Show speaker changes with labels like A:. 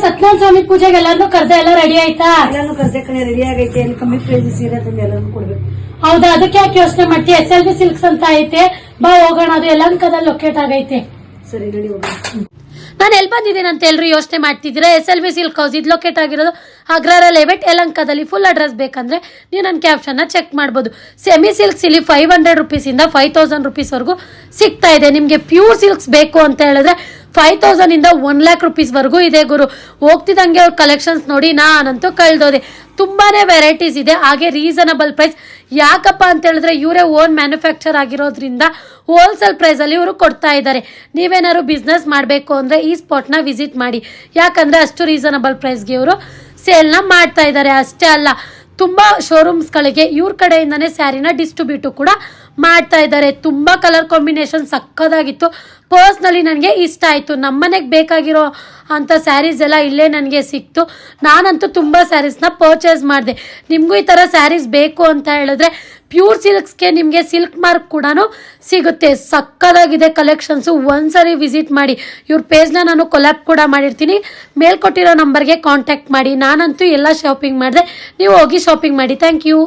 A: ಸತ್ಯನಾರಾಯಣ ಸ್ವಾಮಿ ಪೂಜೆಗೆ ಎಲ್ಲಾನು ಕರ್ದೆ ಎಲ್ಲ ರೆಡಿ ಆಯ್ತಾ?
B: ಎಲ್ಲಾನು ಕರ್ದೆ ಕಣೆ, ರೆಡಿ ಆಗೈತೆ. ಅಲ್ಲಿ ಕಮ್ಮಿ ಪ್ರೈಸ್ ಸೀರೆ ತಂದು ಎಲ್ಲಾನು ಕೊಡ್ಬೇಕು.
A: ಹೌದಾ, ಅದಕ್ಕೆ ಯಾಕೆ ಯೋಚನೆ ಮಾಡ್ತೀಯ? SLV ಸಿಲ್ಕ್ಸ್ ಅಂತ ಐತೆ, ಬಾ ಹೋಗೋಣ. ಅದು ಯಲಹಂಕದಲ್ಲಿ ಲೊಕೇಟ್ ಆಗೈತೆ.
B: ಸರಿ, ರೆಡಿ ಹೋಗೋಣ.
A: ನಾನು ಎಲ್ಲಿ ಬಂದಿದ್ದೀನಿ ಅಂತ ಎಲ್ರು ಯೋಚನೆ ಮಾಡ್ತಿದ್ದೀರಾ? SLV ಸಿಲ್ಕ್ ಹೌಸ್ ಇದು ಲೊಕೇಟ್ ಆಗಿರೋದು ಅಗ್ರಹಾರ ಲೇಔಟ್ ಯಲಹಂಕದಲ್ಲಿ. ಫುಲ್ ಅಡ್ರೆಸ್ ಬೇಕಂದ್ರೆ ನೀವು ನನ್ನ ಕ್ಯಾಪ್ಷನ್ನ ಚೆಕ್ ಮಾಡ್ಬೋದು. ಸೆಮಿ ಸಿಲ್ಕ್ಸ್ ಇಲ್ಲಿ 500 ರೂಪೀಸಿಂದ 5000 ರೂಪೀಸ್ವರೆಗೂ ಸಿಗ್ತಾ ಇದೆ. ನಿಮಗೆ ಪ್ಯೂರ್ ಸಿಲ್ಕ್ಸ್ ಬೇಕು ಅಂತ ಹೇಳಿದ್ರೆ 5000 ಇಂದ 1 lakh ರೂಪೀಸ್ವರೆಗೂ ಇದೆ ಗುರು. ಹೋಗ್ತಿದ್ದಂಗೆ ಅವ್ರ ಕಲೆಕ್ಷನ್ಸ್ ನೋಡಿ ನಾನಂತೂ ಕಳ್ದೋದೆ. ತುಂಬಾನೇ ವೆರೈಟೀಸ್ ಇದೆ, ಹಾಗೆ ರೀಸನಬಲ್ ಪ್ರೈಸ್. ಯಾಕಪ್ಪ ಅಂತ ಹೇಳಿದ್ರೆ ಇವರೇ ಓನ್ ಮ್ಯಾನುಫ್ಯಾಕ್ಚರ್ ಆಗಿರೋದ್ರಿಂದ ಹೋಲ್ಸೇಲ್ ಪ್ರೈಸಲ್ಲಿ ಇವರು ಕೊಡ್ತಾ ಇದ್ದಾರೆ. ನೀವೇನಾದ್ರು ಬಿಸ್ನೆಸ್ ಮಾಡಬೇಕು ಅಂದರೆ ಈ ಸ್ಪಾಟ್ನ ವಿಸಿಟ್ ಮಾಡಿ, ಯಾಕಂದರೆ ಅಷ್ಟು ರೀಸನಬಲ್ ಪ್ರೈಸ್ಗೆ ಇವರು ಸೇಲ್ನ ಮಾಡ್ತಾ ಇದ್ದಾರೆ. ಅಷ್ಟೇ ಅಲ್ಲ, ತುಂಬ ಶೋರೂಮ್ಸ್ಗಳಿಗೆ ಇವ್ರ ಕಡೆಯಿಂದನೇ ಸ್ಯಾರಿನ ಡಿಸ್ಟ್ರಿಬ್ಯೂಟು ಕೂಡ ಮಾಡ್ತಾ ಇದ್ದಾರೆ. ತುಂಬ ಕಲರ್ ಕಾಂಬಿನೇಷನ್ ಸಕ್ಕದಾಗಿತ್ತು. ಪರ್ಸ್ನಲಿ ನನಗೆ ಇಷ್ಟ ಆಯಿತು. ನಮ್ಮನೆಗೆ ಬೇಕಾಗಿರೋ ಅಂಥ ಸ್ಯಾರೀಸ್ ಎಲ್ಲ ಇಲ್ಲೇ ನನಗೆ ಸಿಕ್ತು. ನಾನಂತೂ ತುಂಬ ಸ್ಯಾರೀಸ್ನ ಪರ್ಚೇಸ್ ಮಾಡಿದೆ. ನಿಮಗೂ ಈ ಥರ ಸ್ಯಾರೀಸ್ ಬೇಕು ಅಂತ ಹೇಳಿದ್ರೆ ಪ್ಯೂರ್ ಸಿಲ್ಕ್ಸ್ಗೆ ನಿಮಗೆ ಸಿಲ್ಕ್ ಮಾರ್ಕ್ ಕೂಡ ಸಿಗುತ್ತೆ. ಸಕ್ಕದಾಗಿದೆ ಕಲೆಕ್ಷನ್ಸು. ಒಂದ್ಸರಿ ವಿಸಿಟ್ ಮಾಡಿ. ಇವ್ರ ಪೇಜ್ನ ನಾನು ಕೊಲ್ಯಾಪ್ ಕೂಡ ಮಾಡಿರ್ತೀನಿ. ಮೇಲ್ಕೊಟ್ಟಿರೋ ನಂಬರ್ಗೆ ಕಾಂಟ್ಯಾಕ್ಟ್ ಮಾಡಿ. ನಾನಂತೂ ಎಲ್ಲ ಶಾಪಿಂಗ್ ಮಾಡಿದೆ, ನೀವು ಹೋಗಿ ಶಾಪಿಂಗ್ ಮಾಡಿ. Thank you.